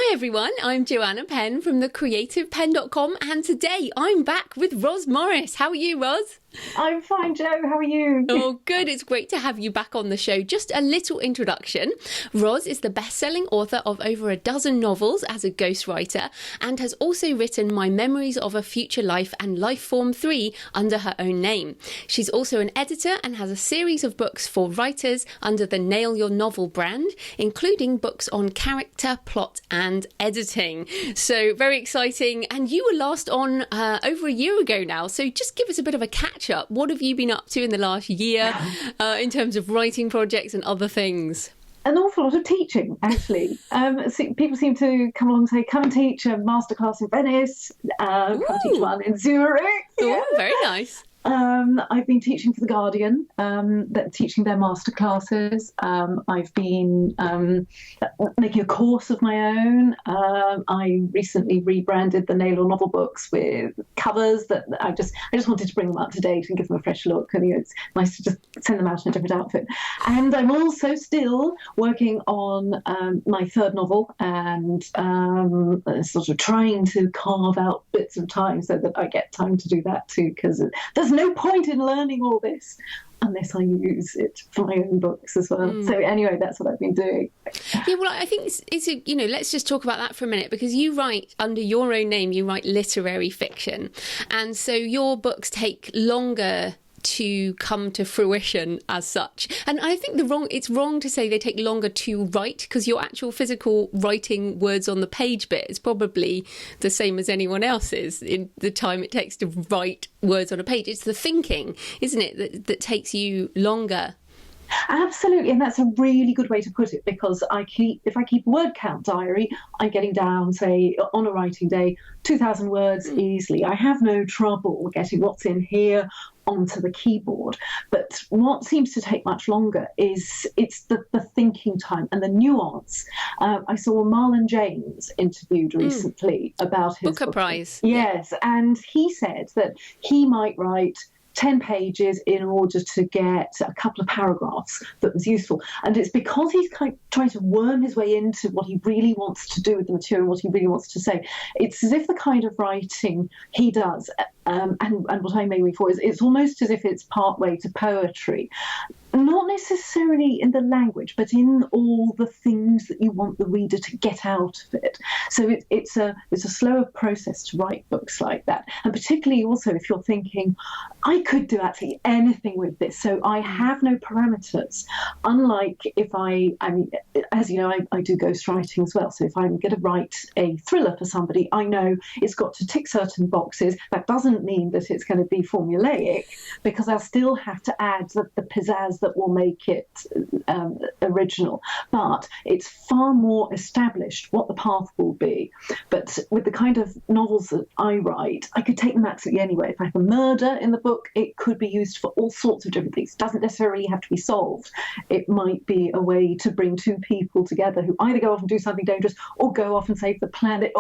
Hi everyone, I'm Joanna Penn from thecreativepenn.com, and today I'm back with Roz Morris. How are you, Roz? I'm fine, Jo. How are you? Oh, good. It's great to have you back on the show. Just a little introduction. Roz is the best-selling author of over a dozen novels as a ghostwriter and has also written My Memories of a Future Life and Lifeform 3 under her own name. She's also an editor and has a series of books for writers under the Nail Your Novel brand, including books on character, plot and editing. So very exciting. And you were last on over a year ago now. So just give us a bit of a catch up. What have you been up to in the last year in terms of writing projects and other things? An awful lot of teaching, actually. People seem to come along and say, come and teach a masterclass in Venice, come and teach one in Zurich. Yeah. Oh, very nice. I've been teaching for The Guardian, teaching their masterclasses. I've been making a course of my own. I recently rebranded the Nail Your Novel books with covers that I just wanted to bring them up to date and give them a fresh look. And it's nice to just send them out in a different outfit. And I'm also still working on my third novel and sort of trying to carve out bits of time so that I get time to do that too, because there's no point in learning all this unless I use it for my own books as well. So anyway, that's what I've been doing. Yeah, well, I think it's let's just talk about that for a minute, because you write under your own name, you write literary fiction. And so your books take longer to come to fruition as such. And I think it's wrong to say they take longer to write, because your actual physical writing words on the page bit is probably the same as anyone else's in the time it takes to write words on a page. It's the thinking, isn't it, that takes you longer? Absolutely, and that's a really good way to put it, because if I keep a word count diary, I'm getting down, say, on a writing day, 2,000 words easily. I have no trouble getting what's in here onto the keyboard. But what seems to take much longer is the thinking time and the nuance. I saw Marlon James interviewed recently about his Booker Prize. Yes, and he said that he might write 10 pages in order to get a couple of paragraphs that was useful. And it's because he's kind of trying to worm his way into what he really wants to do with the material, what he really wants to say. It's as if the kind of writing he does, and what I'm aiming for, is it's almost as if it's partway to poetry. Not necessarily in the language, but in all the things that you want the reader to get out of it. So it's a slower process to write books like that. And particularly also if you're thinking, I could do actually anything with this, so I have no parameters. Unlike if as you know, I do ghostwriting as well. So if I'm going to write a thriller for somebody, I know it's got to tick certain boxes. That doesn't mean that it's going to be formulaic, because I'll still have to add the pizzazz that will make it original. But it's far more established what the path will be. But with the kind of novels that I write, I could take them absolutely anywhere. If I have a murder in the book, it could be used for all sorts of different things. It doesn't necessarily have to be solved. It might be a way to bring two people together who either go off and do something dangerous or go off and save the planet,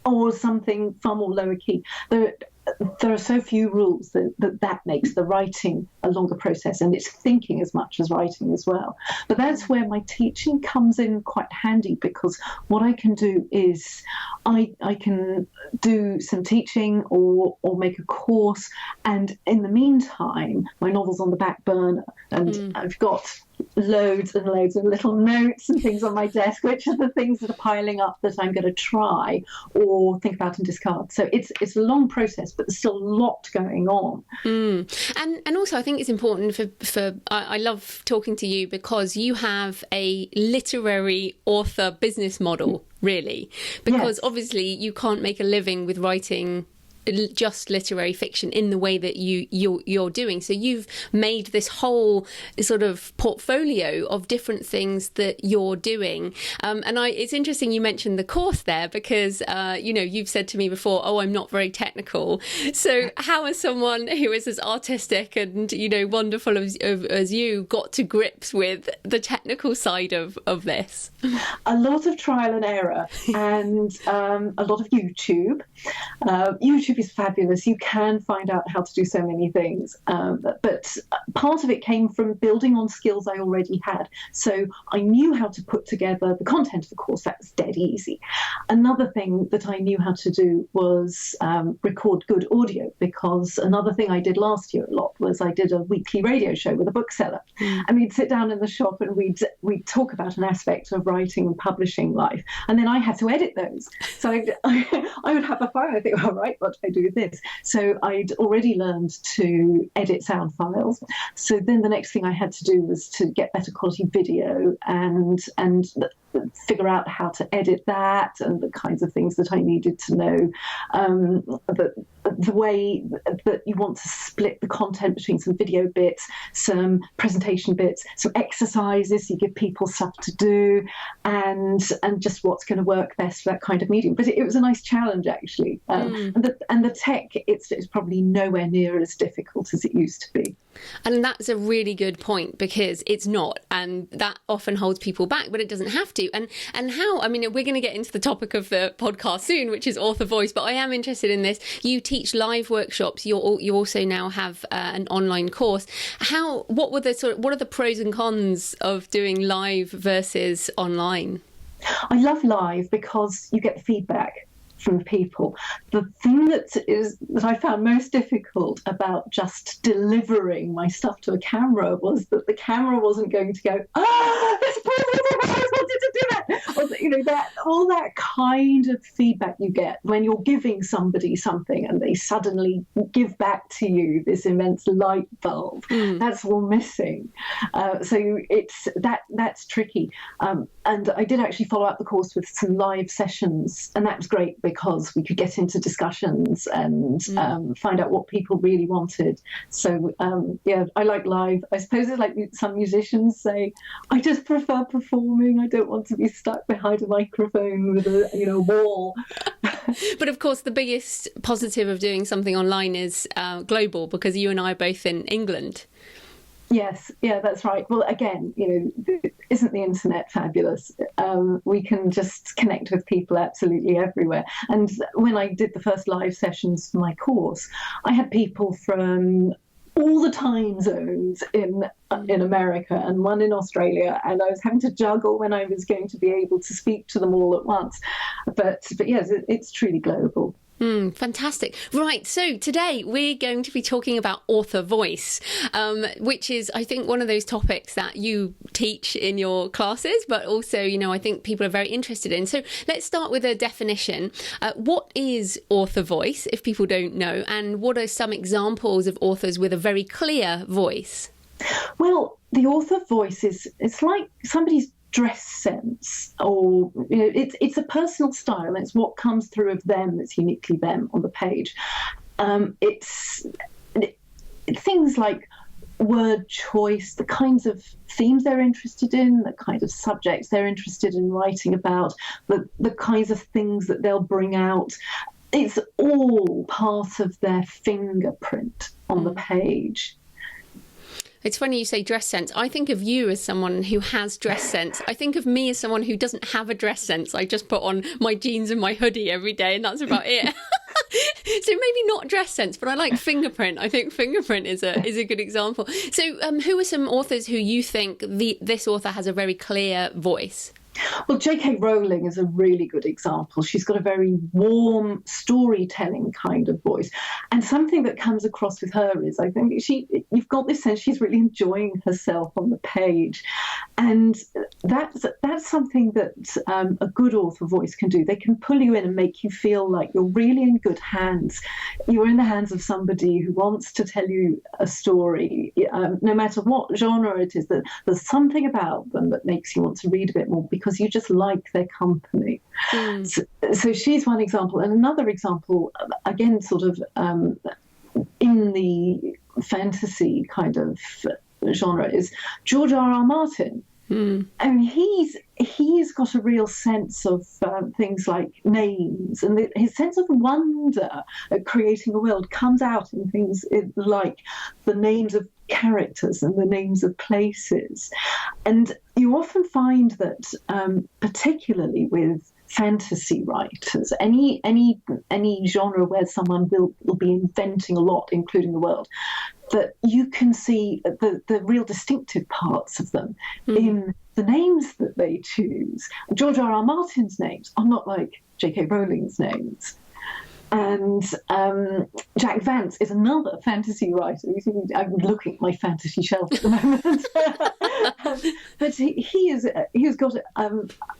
or something far more lower key. There are so few rules that makes the writing a longer process, and it's thinking as much as writing as well. But that's where my teaching comes in quite handy, because what I can do is I can do some teaching or make a course, and in the meantime my novel's on the back burner, and I've got loads and loads of little notes and things on my desk, which are the things that are piling up that I'm going to try or think about and discard. So it's a long process, but there's still a lot going on. And also I think it's important for I love talking to you, because you have a literary author business model, really, because obviously you can't make a living with writing just literary fiction in the way that you're doing. So you've made this whole sort of portfolio of different things that you're doing. And it's interesting you mentioned the course there, because you've said to me before, oh, I'm not very technical. So how has someone who is as artistic and wonderful as you got to grips with the technical side of this? A lot of trial and error, and a lot of YouTube. YouTube YouTube is fabulous. You can find out how to do so many things. But part of it came from building on skills I already had. So I knew how to put together the content of the course. That was dead easy. Another thing that I knew how to do was record good audio, because another thing I did last year a lot was I did a weekly radio show with a bookseller. And we'd sit down in the shop and we'd talk about an aspect of writing and publishing life. And then I had to edit those. So I would have a file. I think, all right, what do I do with this? So I'd already learned to edit sound files. So then the next thing I had to do was to get better quality video and figure out how to edit that and the kinds of things that I needed to know. The way that you want to split the content between some video bits, some presentation bits, some exercises, you give people stuff to do, and just what's going to work best for that kind of medium. But it was a nice challenge, actually. And the tech, it's probably nowhere near as difficult as it used to be. And that's a really good point, because it's not, and that often holds people back, but it doesn't have to. And how, I mean, we're going to get into the topic of the podcast soon, which is author voice, but I am interested in this. You teach live workshops. You also now have an online course. What are the pros and cons of doing live versus online? I love live because you get feedback from people. The thing that I found most difficult about just delivering my stuff to a camera was that the camera wasn't going to go, this person always wanted to do that. Or, all that kind of feedback you get when you're giving somebody something and they suddenly give back to you this immense light bulb. That's all missing. So that's tricky. And I did actually follow up the course with some live sessions, and that was great because we could get into discussions and find out what people really wanted. So, I like live. I suppose it's like some musicians say, I just prefer performing. I don't want to be stuck behind a microphone with a wall. But of course, the biggest positive of doing something online is global, because you and I are both in England. Yes, yeah, that's right. Well, again, isn't the internet fabulous? We can just connect with people absolutely everywhere. And when I did the first live sessions for my course, I had people from all the time zones in America and one in Australia, and I was having to juggle when I was going to be able to speak to them all at once. But yes, it's truly global. Fantastic. Right. So today we're going to be talking about author voice, which is, I think, one of those topics that you teach in your classes, but also, I think people are very interested in. So let's start with a definition. What is author voice, if people don't know, and what are some examples of authors with a very clear voice? Well, the author voice it's like somebody's dress sense, or it's a personal style. It's what comes through of them that's uniquely them on the page. It's things like word choice, the kinds of themes they're interested in, the kind of subjects they're interested in writing about, the kinds of things that they'll bring out. It's all part of their fingerprint on the page. It's funny you say dress sense. I think of you as someone who has dress sense. I think of me as someone who doesn't have a dress sense. I just put on my jeans and my hoodie every day, and that's about it. So maybe not dress sense, but I like fingerprint. I think fingerprint is a good example. So who are some authors who you think this author has a very clear voice? Well, J.K. Rowling is a really good example. She's got a very warm storytelling kind of voice. And something that comes across with her is, I think you've got this sense she's really enjoying herself on the page. And that's something that a good author voice can do. They can pull you in and make you feel like you're really in good hands. You're in the hands of somebody who wants to tell you a story, no matter what genre it is. That there's something about them that makes you want to read a bit more because you just like their company. So she's one example. And another example, again, sort of in the fantasy kind of genre, is George R.R. Martin. And he's got a real sense of things like names, and his sense of wonder at creating a world comes out in things like the names of characters and the names of places. And you often find that, particularly with fantasy writers, any genre where someone will be inventing a lot, including the world, that you can see the real distinctive parts of them in the names that they choose. George R.R. Martin's names are not like J.K. Rowling's names. And Jack Vance is another fantasy writer. I'm looking at my fantasy shelf at the moment. But he has got,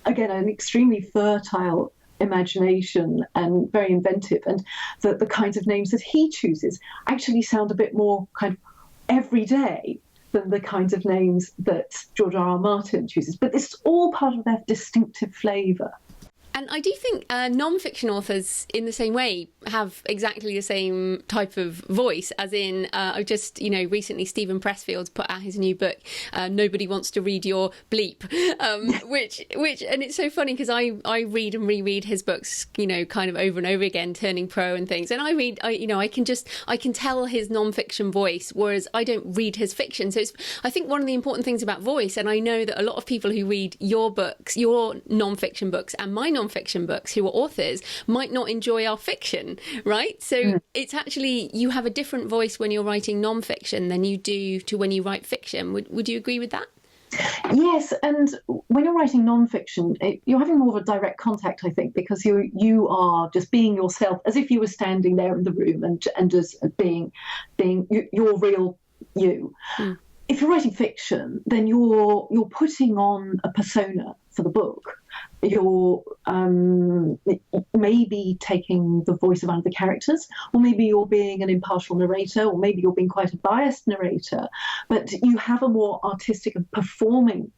again, an extremely fertile imagination and very inventive. And the kinds of names that he chooses actually sound a bit more kind of everyday than the kinds of names that George R.R. Martin chooses. But it's all part of their distinctive flavour. And I do think non-fiction authors, in the same way, have exactly the same type of voice. As in, I just, recently Stephen Pressfield's put out his new book, Nobody Wants to Read Your Bleep, which, and it's so funny because I read and reread his books, kind of over and over again, turning pro and things. And I can tell his non-fiction voice, whereas I don't read his fiction. So I think one of the important things about voice, and I know that a lot of people who read your books, your non-fiction books, and my non-fiction books, who are authors, might not enjoy our fiction, right? So it's actually, you have a different voice when you're writing non-fiction than you do to when you write fiction. Would you agree with that? Yes, and when you're writing non-fiction, you're having more of a direct contact, I think, because you are just being yourself, as if you were standing there in the room and just being your real you. If you're writing fiction, then you're putting on a persona for the book. You're maybe taking the voice of one of the characters, or maybe you're being an impartial narrator, or maybe you're being quite a biased narrator, but you have a more artistic and performing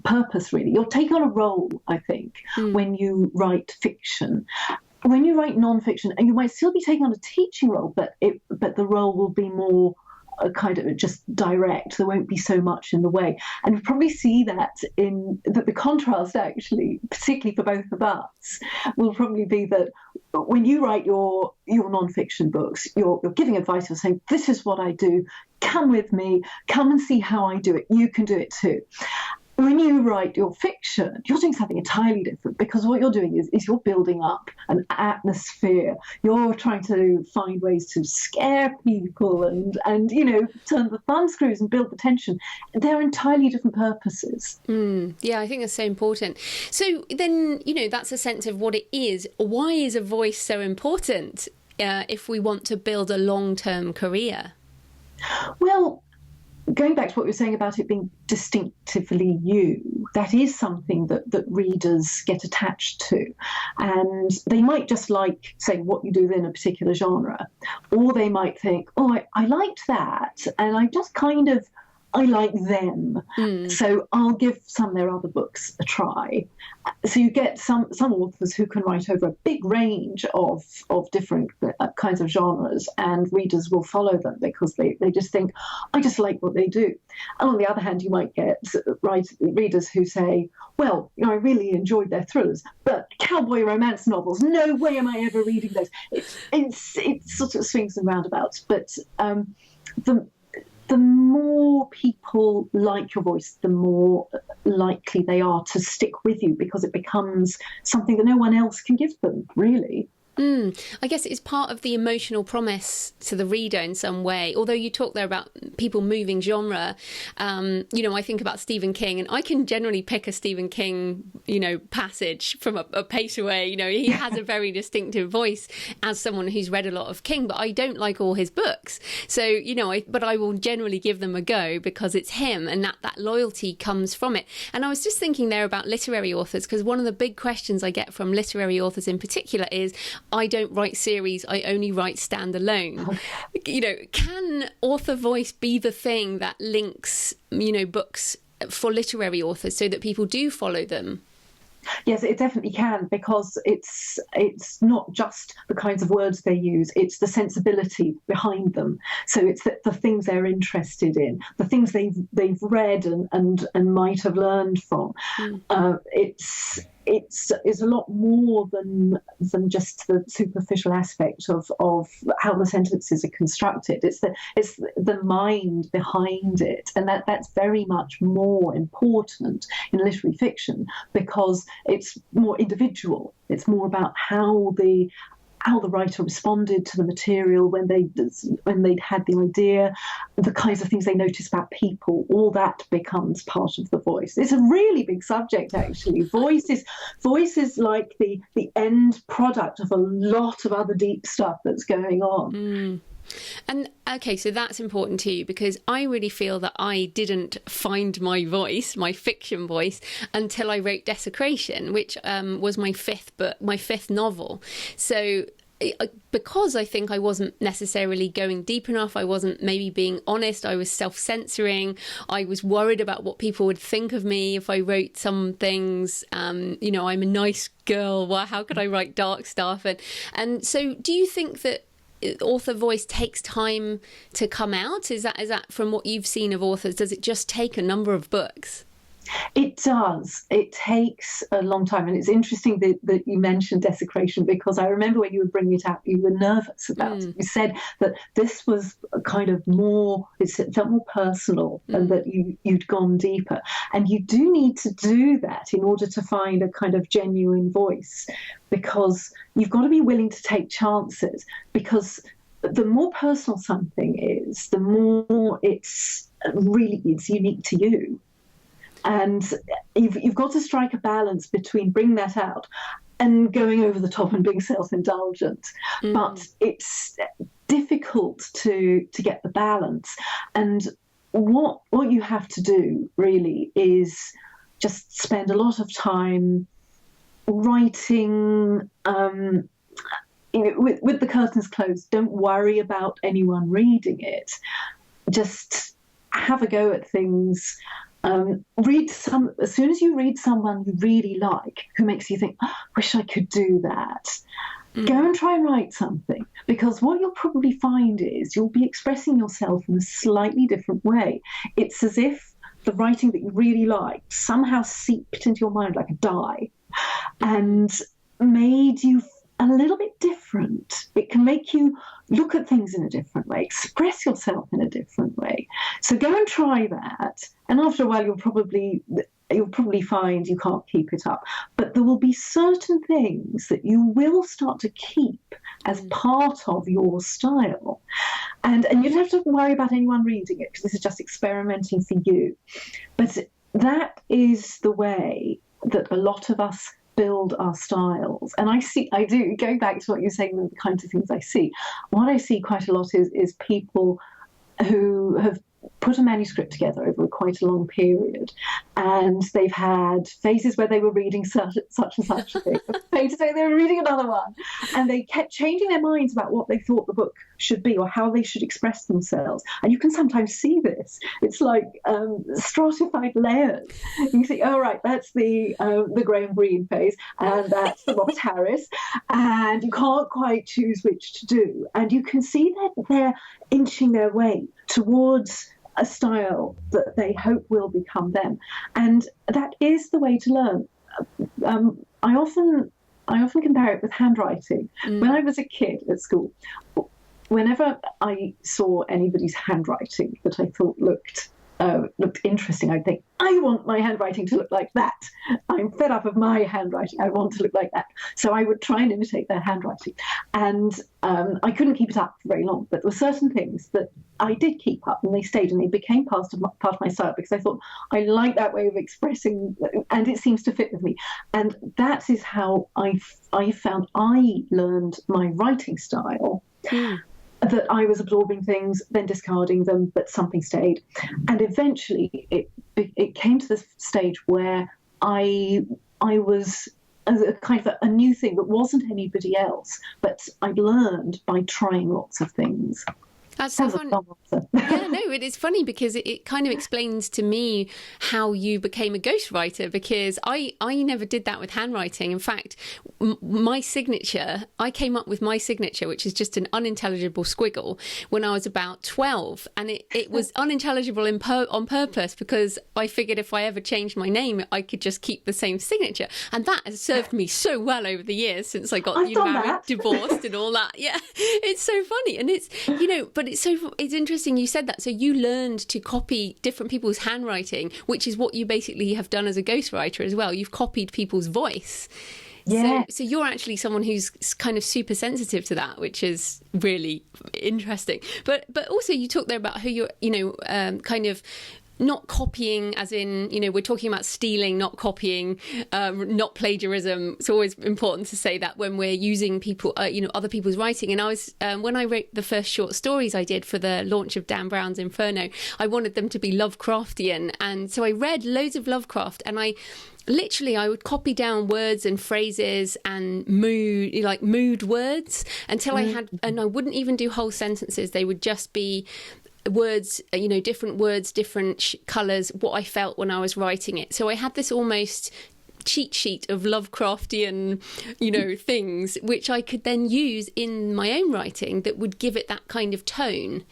purpose, really. You're taking on a role, I think, when you write fiction. When you write non-fiction, and you might still be taking on a teaching role, but the role will be more kind of just direct. There won't be so much in the way, and you probably see that in the contrast, actually, particularly for both of us, will probably be that when you write your non-fiction books, you're giving advice. You're saying, this is what I do, come with me, come and see how I do it, you can do it too. When you write your fiction, you're doing something entirely different, because what you're doing is you're building up an atmosphere. You're trying to find ways to scare people and turn the thumb screws and build the tension. They're entirely different purposes. Yeah, I think that's so important. So then, that's a sense of what it is. Why is a voice so important if we want to build a long-term career? Well, going back to what we were saying about it being distinctively you, that is something that readers get attached to. And they might just like, say, what you do in a particular genre, or they might think, oh, I liked that, and I like them. So I'll give some of their other books a try. So you get some authors who can write over a big range of different kinds of genres, and readers will follow them because they just think, I just like what they do. And on the other hand, you might get readers who say, well, I really enjoyed their thrillers, but cowboy romance novels, no way am I ever reading those. It sort of swings and roundabouts. But the more people like your voice, the more likely they are to stick with you, because it becomes something that no one else can give them, really. I guess it's part of the emotional promise to the reader in some way. Although you talk there about people moving genre, I think about Stephen King, and I can generally pick a Stephen King, passage from a pace away. He has a very distinctive voice as someone who's read a lot of King, but I don't like all his books. So, but I will generally give them a go because it's him, and that loyalty comes from it. And I was just thinking there about literary authors, because one of the big questions I get from literary authors in particular is, I don't write series, I only write standalone. Can author voice be the thing that links, books for literary authors so that people do follow them? Yes, it definitely can, because it's not just the kinds of words they use, it's the sensibility behind them. So it's the things they're interested in, the things they've read and might have learned from. it's a lot more than just the superficial aspect of how the sentences are constructed. It's the mind behind it, and that's very much more important in literary fiction because it's more individual. It's more about how the writer responded to the material when they'd had the idea, the kinds of things they noticed about people. All that becomes part of the voice. It's a really big subject, actually. Voice is like the end product of a lot of other deep stuff that's going on. Mm. And okay, so that's important to you, because I really feel that I didn't find my voice, my fiction voice, until I wrote Desecration, which was my fifth novel. So because I think I wasn't necessarily going deep enough, I wasn't maybe being honest, I was self-censoring, I was worried about what people would think of me if I wrote some things, I'm a nice girl, well, how could I write dark stuff? And so do you think that author voice takes time to come out? Is that from what you've seen of authors, does it just take a number of books? It does. It takes a long time. And it's interesting that you mentioned Desecration, because I remember when you were bringing it out, you were nervous about it. You said that this was a kind of more, it felt more personal and that you'd gone deeper. And you do need to do that in order to find a kind of genuine voice, because you've got to be willing to take chances, because the more personal something is, the more it's unique to you. And you've got to strike a balance between bringing that out and going over the top and being self-indulgent. But it's difficult to get the balance. And what you have to do really is just spend a lot of time writing with the curtains closed. Don't worry about anyone reading it. Just have a go at things. As soon as you read someone you really like, who makes you think, oh, wish I could do that, go and try and write something. Because what you'll probably find is you'll be expressing yourself in a slightly different way. It's as if the writing that you really liked somehow seeped into your mind like a dye and made you a little bit different. It can make you look at things in a different way, express yourself in a different way. So go and try that. And after a while, you'll probably find you can't keep it up. But there will be certain things that you will start to keep as part of your style. And you don't have to worry about anyone reading it, because this is just experimenting for you. But that is the way that a lot of us build our styles. And I do, going back to what you're saying, the kinds of things I see, what I see quite a lot is people who have put a manuscript together over quite a long period, and they've had phases where they were reading such and such a thing, phases where they were reading another one, and they kept changing their minds about what they thought the book should be or how they should express themselves. And you can sometimes see this. It's like stratified layers. You see, oh right, that's the Graham Greene phase, and that's the Robert Harris, and you can't quite choose which to do. And you can see that they're inching their way towards a style that they hope will become them. And that is the way to learn. I often compare it with handwriting. When I was a kid at school, whenever I saw anybody's handwriting that I thought looked interesting, I'd think, I want my handwriting to look like that. I'm fed up of my handwriting. I want to look like that. So I would try and imitate their handwriting. And I couldn't keep it up for very long. But there were certain things that I did keep up, and they stayed, and they became part of my style, because I thought, I like that way of expressing, and it seems to fit with me. And that is how I found I learned my writing style. That I was absorbing things, then discarding them, but something stayed. And eventually it came to this stage where I was a kind of a new thing that wasn't anybody else, but I learned by trying lots of things. That's so Sounds funny. like a long Yeah, no, it is funny because it kind of explains to me how you became a ghostwriter, because I never did that with handwriting. In fact, my signature, I came up with my signature, which is just an unintelligible squiggle, when I was about 12. And it was unintelligible on purpose, because I figured if I ever changed my name, I could just keep the same signature. And that has served me so well over the years since I got married, divorced and all that. Yeah, it's so funny. And it's, but it's interesting you said that. So you learned to copy different people's handwriting, which is what you basically have done as a ghostwriter as well. You've copied people's voice. Yeah. So you're actually someone who's kind of super sensitive to that, which is really interesting. But also you talked there about who you're, kind of not copying, as in, we're talking about stealing, not copying, not plagiarism. It's always important to say that when we're using people, other people's writing. And I was, when I wrote the first short stories I did for the launch of Dan Brown's Inferno, I wanted them to be Lovecraftian. And so I read loads of Lovecraft, and I would copy down words and phrases and mood words until I had, and I wouldn't even do whole sentences. They would just be words, different colours, what I felt when I was writing it. So I had this almost cheat sheet of Lovecraftian, things, which I could then use in my own writing that would give it that kind of tone,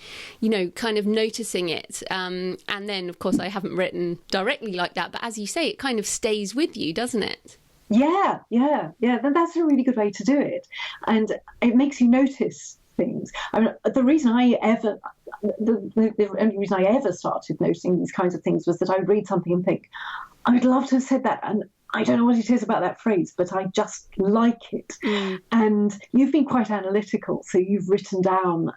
kind of noticing it. And then, of course, I haven't written directly like that, but as you say, it kind of stays with you, doesn't it? Yeah. That's a really good way to do it. And it makes you notice things. I mean, the only reason I ever started noticing these kinds of things was that I would read something and think, I would love to have said that, and I don't know what it is about that phrase, but I just like it. And you've been quite analytical, so you've written down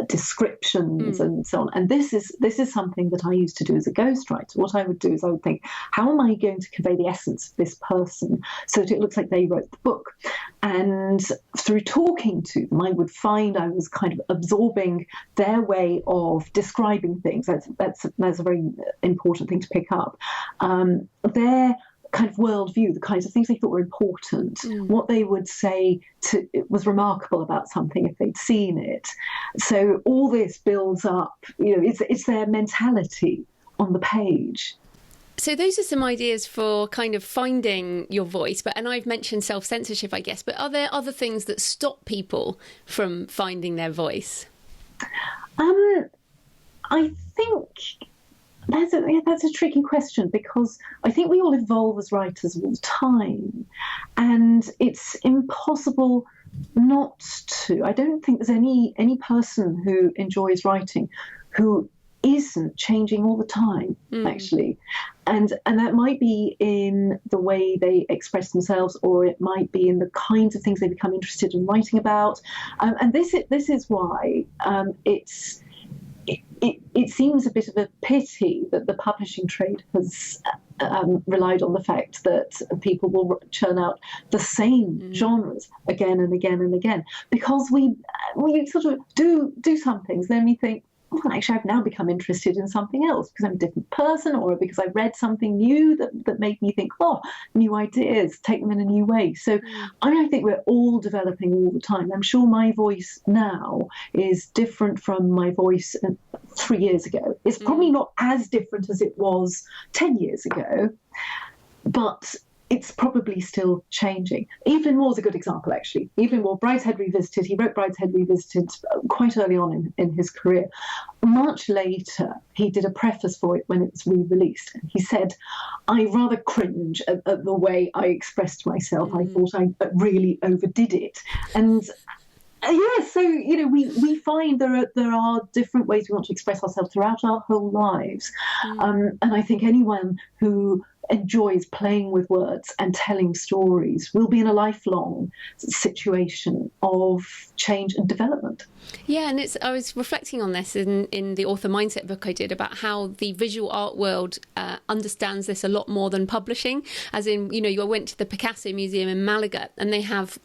descriptions and so on. And this is something that I used to do as a ghostwriter. What I would do is I would think, how am I going to convey the essence of this person so that it looks like they wrote the book? And through talking to them, I would find I was kind of absorbing their way of describing things. That's a very important thing to pick up. Their kind of worldview, the kinds of things they thought were important, what they would say it was remarkable about something if they'd seen it. So all this builds up, it's their mentality on the page. So those are some ideas for kind of finding your voice. And I've mentioned self-censorship, I guess, but are there other things that stop people from finding their voice? I think that's a tricky question, because I think we all evolve as writers all the time, and it's impossible not to. I don't think there's any person who enjoys writing who isn't changing all the time, actually. And that might be in the way they express themselves, or it might be in the kinds of things they become interested in writing about. And this is why it seems a bit of a pity that the publishing trade has relied on the fact that people will churn out the same genres again and again and again, because we sort of do some things, then we think, well, actually, I've now become interested in something else because I'm a different person, or because I read something new that made me think, new ideas, take them in a new way. So I think we're all developing all the time. I'm sure my voice now is different from my voice 3 years ago. It's probably not as different as it was 10 years ago, but it's probably still changing. Evelyn Waugh's a good example, actually. Evelyn Waugh, Brideshead Revisited, he wrote Brideshead Revisited quite early on in his career. Much later, he did a preface for it when it was re-released. He said, I rather cringe at the way I expressed myself. I thought I really overdid it. And yes, so we find there are different ways we want to express ourselves throughout our whole lives, and I think anyone who enjoys playing with words and telling stories will be in a lifelong situation of change and development. Yeah, and I was reflecting on this in the author mindset book I did, about how the visual art world understands this a lot more than publishing. As in, I went to the Picasso Museum in Malaga, and they have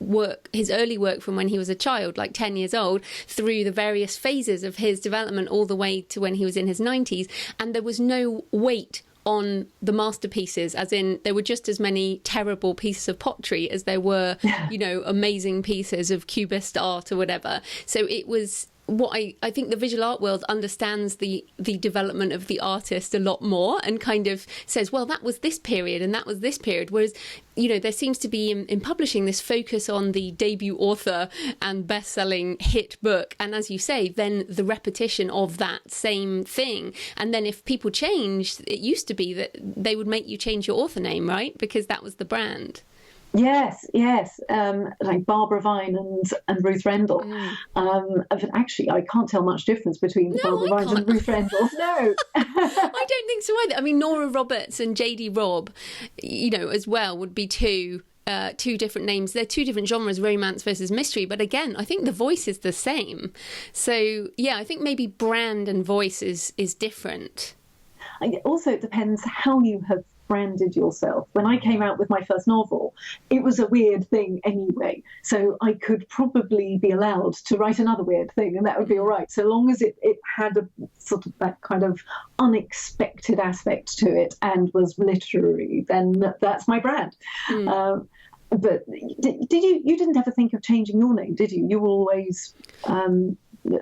his early work from when he was a child, like 10 years old, through the various phases of his development all the way to when he was in his 90s. And there was no weight on the masterpieces, as in there were just as many terrible pieces of pottery as there were, amazing pieces of cubist art or whatever. So it was I think the visual art world understands the development of the artist a lot more, and kind of says, well, that was this period and that was this period. Whereas, there seems to be in publishing this focus on the debut author and best-selling hit book. And as you say, then the repetition of that same thing. And then if people change, it used to be that they would make you change your author name, right? Because that was the brand. Yes, like Barbara Vine and Ruth Rendell. Actually, I can't tell much difference between Barbara Vines and Ruth Rendell. No, I don't think so either. I mean, Nora Roberts and J.D. Robb, as well, would be two different names. They're two different genres, romance versus mystery. But again, I think the voice is the same. So yeah, I think maybe brand and voice is different. Also, it depends how you have branded yourself. When I came out with my first novel, it was a weird thing anyway. So I could probably be allowed to write another weird thing, and that would be all right. So long as it had a sort of that kind of unexpected aspect to it and was literary, then that's my brand. But you didn't ever think of changing your name, did you? You were always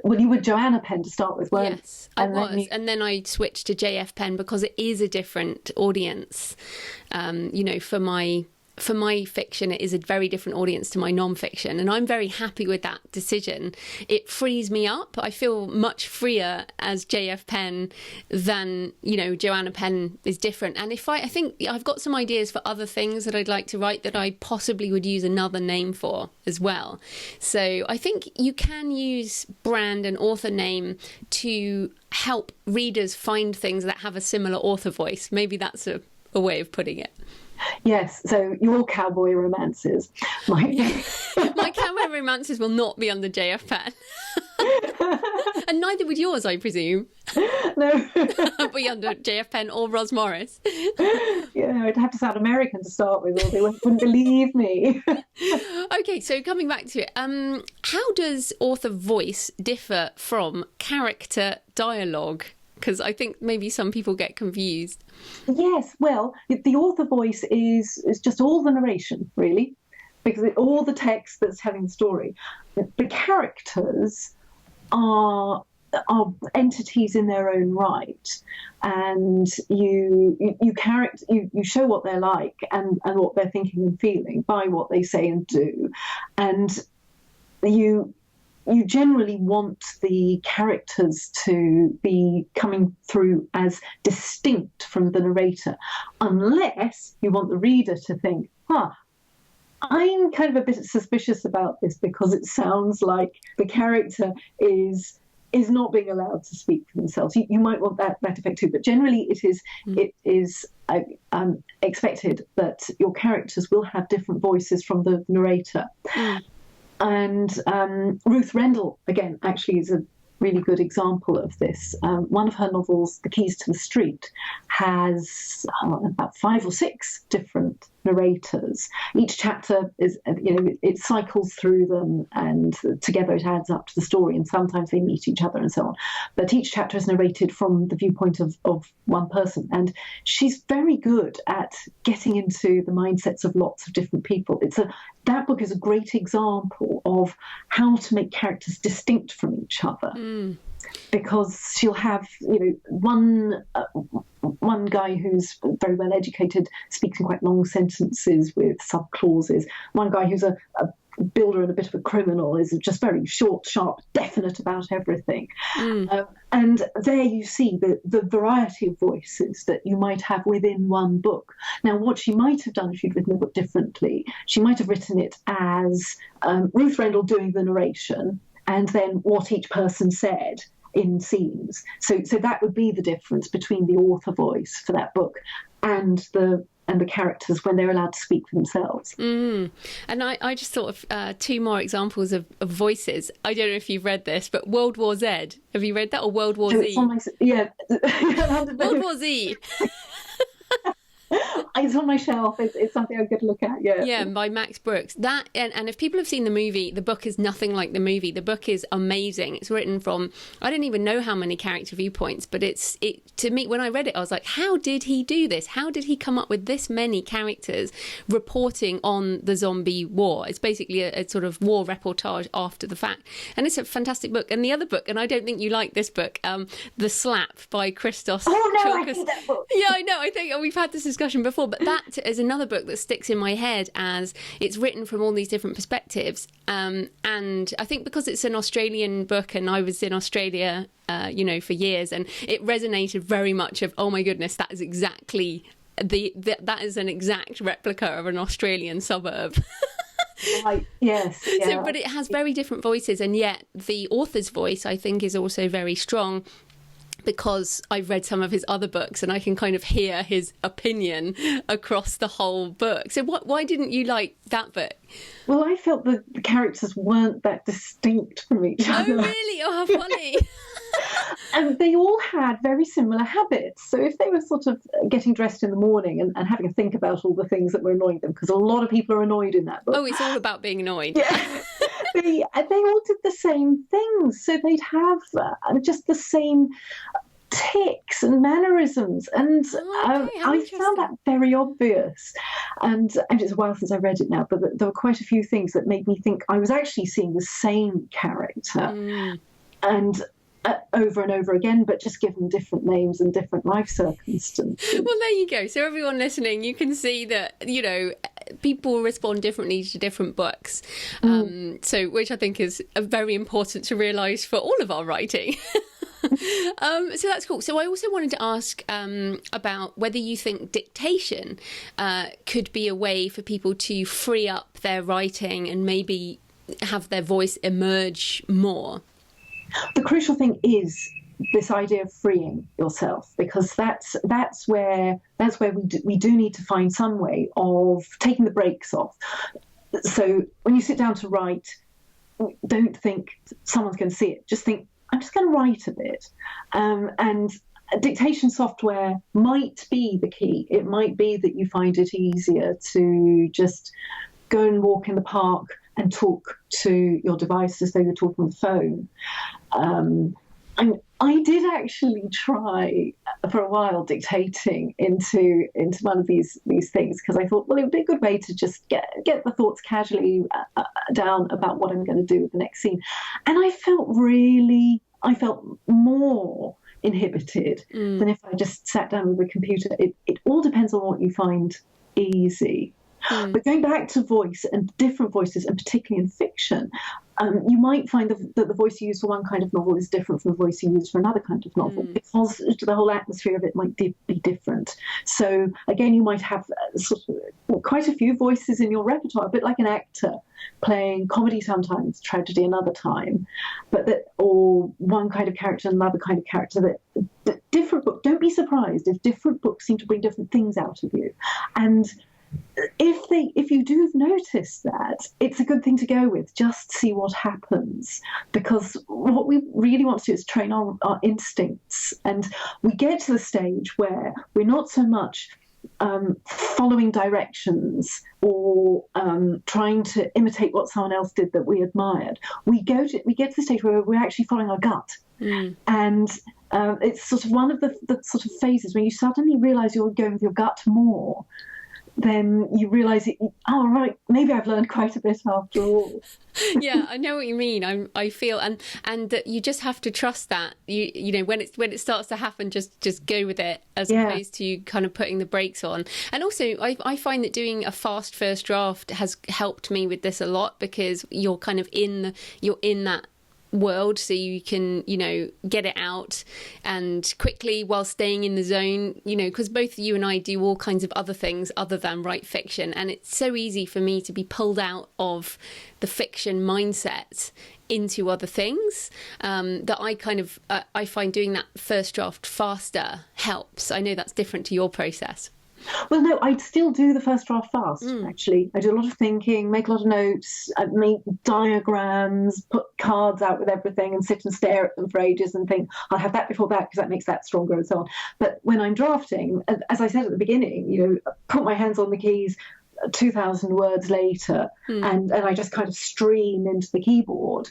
well, you were Joanna Penn to start with, weren't you? Yes, I was. And then I switched to JF Penn because it is a different audience. For my fiction, it is a very different audience to my nonfiction. And I'm very happy with that decision. It frees me up. I feel much freer as JF Penn than, Joanna Penn is different. And I think I've got some ideas for other things that I'd like to write that I possibly would use another name for as well. So I think you can use brand and author name to help readers find things that have a similar author voice. Maybe that's a way of putting it. Yes, so your cowboy romances. My cowboy romances will not be under JF Penn. And neither would yours, I presume. No. Be under JF Penn or Roz Morris. Yeah, I'd have to sound American to start with, or they wouldn't believe me. Okay, so coming back to it, how does author voice differ from character dialogue? Because I think maybe some people get confused. Yes, well, the author voice is just all the narration, really, because all the text that's telling the story. The characters are entities in their own right, and you show what they're like and what they're thinking and feeling by what they say and do, and you generally want the characters to be coming through as distinct from the narrator, unless you want the reader to think, I'm kind of a bit suspicious about this because it sounds like the character is not being allowed to speak for themselves. You might want that effect too, but generally it is expected that your characters will have different voices from the narrator. And Ruth Rendell, again, actually is a really good example of this. One of her novels, The Keys to the Street, has about 5 or 6 different narrators. Each chapter is, it cycles through them, and together it adds up to the story, and sometimes they meet each other and so on. But each chapter is narrated from the viewpoint of one person, and she's very good at getting into the mindsets of lots of different people. That book is a great example of how to make characters distinct from each other. Because she'll have, one guy who's very well educated speaks in quite long sentences with sub-clauses. One guy who's a builder and a bit of a criminal is just very short, sharp, definite about everything. And there you see the variety of voices that you might have within one book. Now, what she might have done if she'd written the book differently, she might have written it as Ruth Rendell doing the narration, and then what each person said in scenes. So that would be the difference between the author voice for that book and the characters when they're allowed to speak for themselves. And I just thought of 2 more examples of voices. I don't know if you've read this, but World War Z. Have you read that, or World War Z? Yeah. World War Z. It's on my shelf. It's something I'm going to look at. Yeah, by Max Brooks. That and if people have seen the movie, the book is nothing like the movie. The book is amazing. It's written from, I don't even know how many character viewpoints, but it to me, when I read it, I was like, how did he do this? How did he come up with this many characters reporting on the zombie war? It's basically a sort of war reportage after the fact, and it's a fantastic book. And the other book, and I don't think you like this book, The Slap by Christos. Oh no, I hate that book. Yeah, I know. I think we've had this discussion before, but that is another book that sticks in my head as it's written from all these different perspectives. And I think because it's an Australian book, and I was in Australia, for years, and it resonated very much of, oh my goodness, that is exactly that is an exact replica of an Australian suburb. Right. Yes. Yeah. So, but it has very different voices, and yet the author's voice, I think, is also very strong, because I've read some of his other books and I can kind of hear his opinion across the whole book. So why didn't you like that book? Well, I felt that the characters weren't that distinct from each other. Oh, really? Oh, how funny. And they all had very similar habits. So if they were sort of getting dressed in the morning and having to think about all the things that were annoying them, because a lot of people are annoyed in that book. Oh, it's all about being annoyed. Yeah. They all did the same things. So they'd have just the same tics and mannerisms, and I found that very obvious. And it's a while since I read it now, but there were quite a few things that made me think I was actually seeing the same character, and over and over again, but just given different names and different life circumstances. Well, there you go. So everyone listening, you can see that, people respond differently to different books. So which I think is very important to realise for all of our writing. So that's cool. So I also wanted to ask about whether you think dictation could be a way for people to free up their writing and maybe have their voice emerge more. The crucial thing is this idea of freeing yourself, because that's where we do need to find some way of taking the brakes off. So when you sit down to write, don't think someone's going to see it. Just think, I'm just going to write a bit. And dictation software might be the key. It might be that you find it easier to just go and walk in the park and talk to your device as though you're talking on the phone. And I did actually try for a while dictating into one of these things, because I thought, well, it would be a good way to just get the thoughts casually down about what I'm going to do with the next scene. And I felt more inhibited than if I just sat down with a computer. It all depends on what you find easy. But going back to voice and different voices, and particularly in fiction, you might find that the voice you use for one kind of novel is different from the voice you use for another kind of novel, because the whole atmosphere of it might be different. So again, you might have quite a few voices in your repertoire, a bit like an actor playing comedy sometimes, tragedy another time, or one kind of character and another kind of character. That different books. Don't be surprised if different books seem to bring different things out of you, and if you do notice that, it's a good thing to go with. Just see what happens, because what we really want to do is train our instincts, and we get to the stage where we're not so much following directions or trying to imitate what someone else did that we admired. We get to the stage where we're actually following our gut, and it's sort of one of the sort of phases when you suddenly realise you're going with your gut more. Then you realise, oh right, maybe I've learned quite a bit after all. Yeah, I know what you mean. I feel, and that you just have to trust that. You know when it starts to happen, just go with it, as opposed to kind of putting the brakes on. And also, I find that doing a fast first draft has helped me with this a lot, because you're kind of in that world, so you can get it out and quickly while staying in the zone, because both you and I do all kinds of other things other than write fiction, and it's so easy for me to be pulled out of the fiction mindset into other things, that I kind of I find doing that first draft faster helps. I know that's different to your process. Well, no, I'd still do the first draft fast, actually. I do a lot of thinking, make a lot of notes, I make diagrams, put cards out with everything and sit and stare at them for ages and think, I'll have that before that because that makes that stronger and so on. But when I'm drafting, as I said at the beginning, put my hands on the keys, 2,000 words later, and I just kind of stream into the keyboard.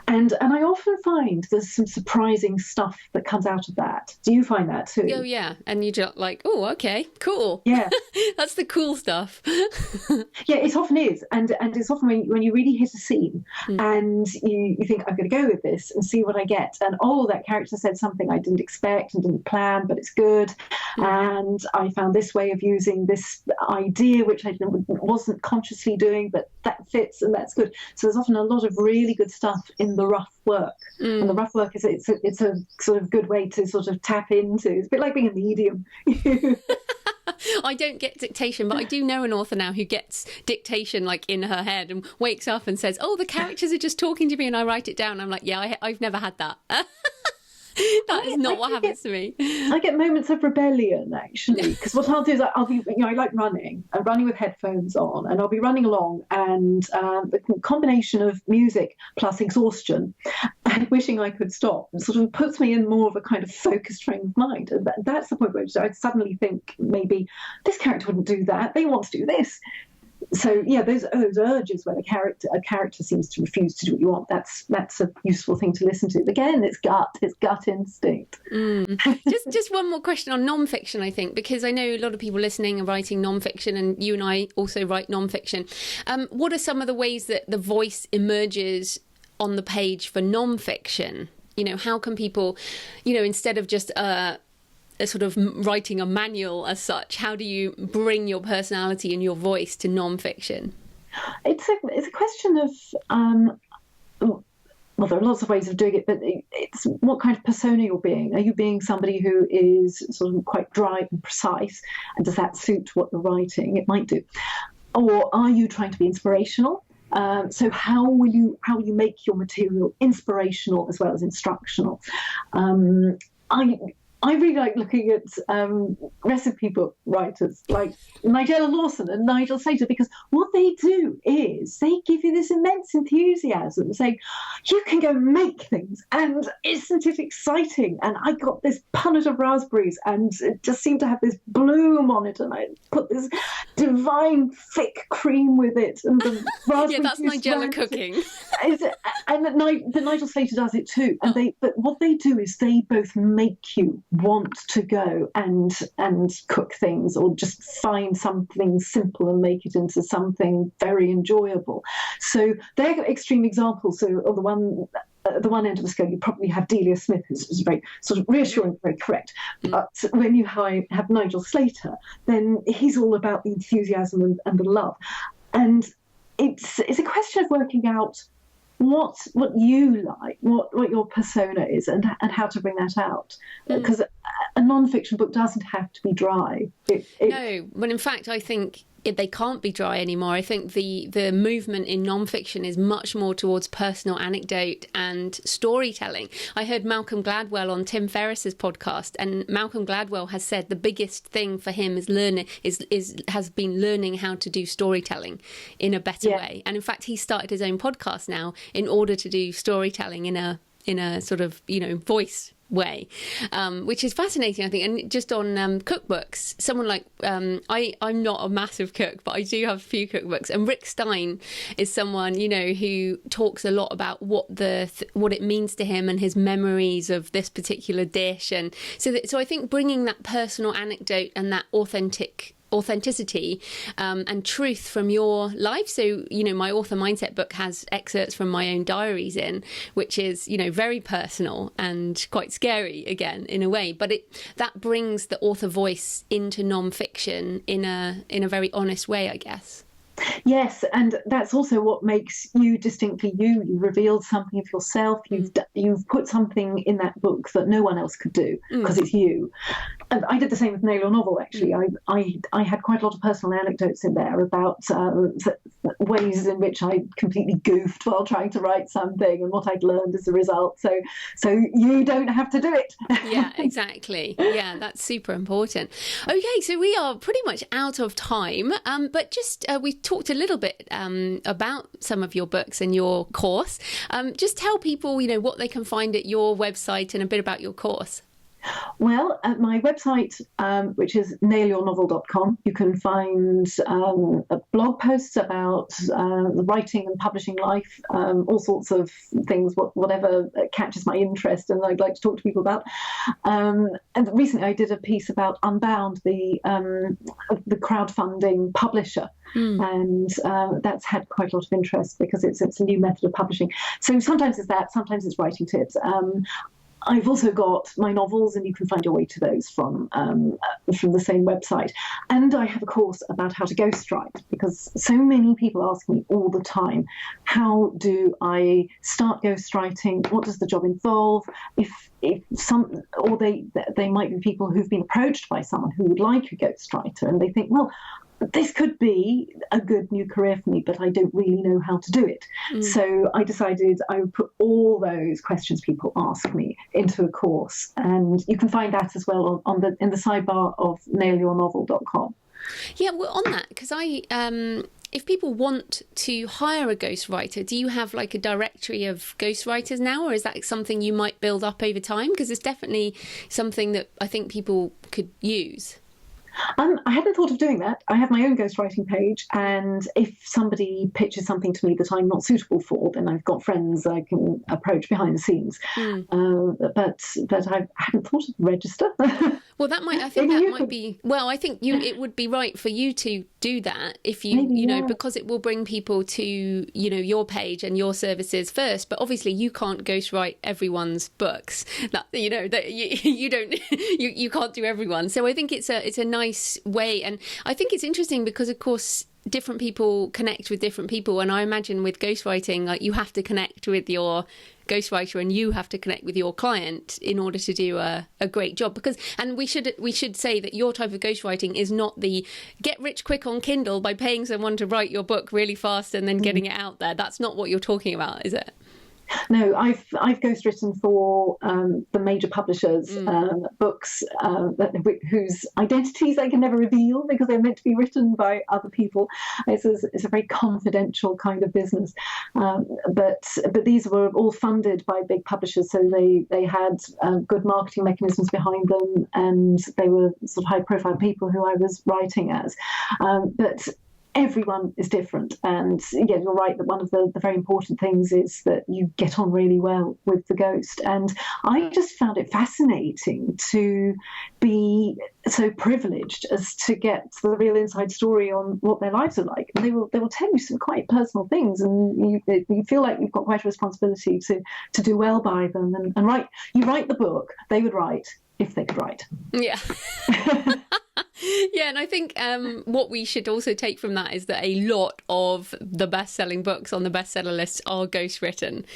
And I often find there's some surprising stuff that comes out of that. Do you find that too? Oh, yeah. And you're just like, oh, okay, cool. Yeah. That's the cool stuff. Yeah, it often is. And it's often when you really hit a scene and you think, I'm going to go with this and see what I get. And, that character said something I didn't expect and didn't plan, but it's good. And I found this way of using this idea, which I wasn't consciously doing, but that fits and that's good. So there's often a lot of really good stuff in the rough work. And the rough work is it's a sort of good way to sort of tap into. It's a bit like being a medium. I don't get dictation, but I do know an author now who gets dictation like in her head and wakes up and says, the characters are just talking to me, and I write it down. I'm like, yeah, I've never had that. That is not what happens to me. I get moments of rebellion, actually, because what I'll do is I'll be, I like running. I'm running with headphones on, and I'll be running along, and the combination of music plus exhaustion and wishing I could stop sort of puts me in more of a kind of focused frame of mind. And that's the point where I suddenly think maybe this character wouldn't do that. They want to do this. So yeah, those urges where a character seems to refuse to do what you want, that's a useful thing to listen to. Again, it's gut instinct. Just one more question on nonfiction, I think, because I know a lot of people listening are writing nonfiction, and you and I also write nonfiction. What are some of the ways that the voice emerges on the page for nonfiction? How can people, instead of just a sort of writing a manual as such, how do you bring your personality and your voice to nonfiction? It's a question of well, there are lots of ways of doing it, but it's what kind of persona you're being. Are you being somebody who is sort of quite dry and precise, and does that suit what you're writing? It might do. Or are you trying to be inspirational? So how will you make your material inspirational as well as instructional? I really like looking at recipe book writers like Nigella Lawson and Nigel Slater, because what they do is they give you this immense enthusiasm, saying, you can go make things, and isn't it exciting? And I got this punnet of raspberries, and it just seemed to have this bloom on it, and I put this divine thick cream with it, and the raspberry yeah, that's Nigella cooking. And the Nigel Slater does it too. And but what they do is they both make you want to go and cook things, or just find something simple and make it into something very enjoyable. So they're extreme examples. So on the one end of the scale, you probably have Delia Smith, who's very sort of reassuring, very correct. But when you have Nigel Slater, then he's all about the enthusiasm and the love. And it's a question of working out what you like, what your persona is, and how to bring that out. Because a non-fiction book doesn't have to be dry. No, but in fact, I think they can't be dry anymore. I think the movement in non-fiction is much more towards personal anecdote and storytelling. I heard Malcolm Gladwell on Tim Ferriss's podcast, and Malcolm Gladwell has said the biggest thing for him has been learning how to do storytelling in a better way. And in fact, he started his own podcast now in order to do storytelling in a sort of voice way, which is fascinating, I think. And just on cookbooks, someone like I'm not a massive cook, but I do have a few cookbooks, and Rick Stein is someone who talks a lot about what it means to him and his memories of this particular dish. And so I think bringing that personal anecdote and that authenticity and truth from your life. So, my author mindset book has excerpts from my own diaries in, which is, very personal and quite scary again, in a way. But that brings the author voice into non-fiction in a very honest way, I guess. Yes, and that's also what makes you distinctly you. You revealed something of yourself. You've put something in that book that no one else could do, because it's you. And I did the same with Nail Your Novel, actually. I had quite a lot of personal anecdotes in there about ways in which I completely goofed while trying to write something and what I'd learned as a result. So you don't have to do it. Yeah, exactly. Yeah, that's super important. Okay, so we are pretty much out of time, but just we talked a little bit about some of your books and your course. Just tell people, what they can find at your website and a bit about your course. Well, at my website, which is nailyournovel.com, you can find blog posts about the writing and publishing life, all sorts of things, whatever catches my interest and I'd like to talk to people about. And recently I did a piece about Unbound, the crowdfunding publisher. And that's had quite a lot of interest because it's a new method of publishing. So sometimes it's that, sometimes it's writing tips. I've also got my novels, and you can find your way to those from the same website. And I have a course about how to ghostwrite, because so many people ask me all the time, how do I start ghostwriting? What does the job involve? They might be people who've been approached by someone who would like a ghostwriter, and they think, well, this could be a good new career for me, but I don't really know how to do it. So I decided I would put all those questions people ask me into a course, and you can find that as well in the sidebar of nailyournovel.com. Yeah, well, on that, because if people want to hire a ghostwriter, do you have like a directory of ghostwriters now, or is that something you might build up over time? Because it's definitely something that I think people could use. I hadn't thought of doing that. I have my own ghostwriting page, and if somebody pitches something to me that I'm not suitable for, then I've got friends I can approach behind the scenes. But I hadn't thought of register. Well, I think it would be right for you to do that if because it will bring people to, your page and your services first. But obviously you can't ghostwrite everyone's books. You can't do everyone. So I think it's a nice way. And I think it's interesting because, of course, different people connect with different people. And I imagine with ghostwriting, like, you have to connect with your ghostwriter and you have to connect with your client in order to do a great job. And we should say that your type of ghostwriting is not the get rich quick on Kindle by paying someone to write your book really fast and then getting it out there. That's not what you're talking about, is it? No, I've ghostwritten for the major publishers, books whose identities I can never reveal because they're meant to be written by other people. It's a very confidential kind of business. But these were all funded by big publishers, so they had good marketing mechanisms behind them, and they were sort of high-profile people who I was writing as. But everyone is different, and yeah, you're right that one of the very important things is that you get on really well with the ghost. And I just found it fascinating to be so privileged as to get the real inside story on what their lives are like. And they will tell you some quite personal things, and you feel like you've got quite a responsibility to do well by them. And you write the book they would write if they could write. Yeah. Yeah, and I think what we should also take from that is that a lot of the best-selling books on the bestseller list are ghostwritten,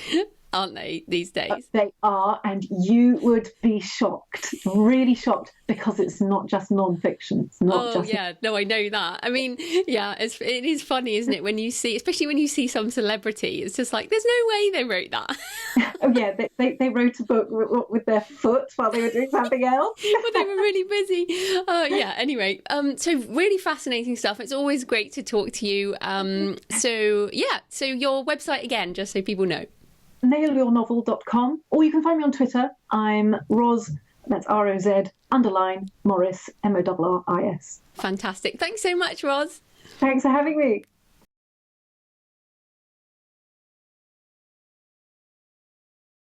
aren't they, these days? They are, and you would be shocked, really shocked, because it's not just nonfiction. It's not yeah, no, I know that. I mean, yeah, it is funny, isn't it, when you see, especially when you see some celebrity, it's just like, there's no way they wrote that. Oh yeah, they wrote a book with their foot while they were doing something else. Well, they were really busy. Yeah, anyway, so really fascinating stuff. It's always great to talk to you. So your website again, just so people know. nailyournovel.com, or you can find me on Twitter. I'm Roz, that's ROZ _ Morris, MORRIS. Fantastic. Thanks so much, Roz. Thanks for having me.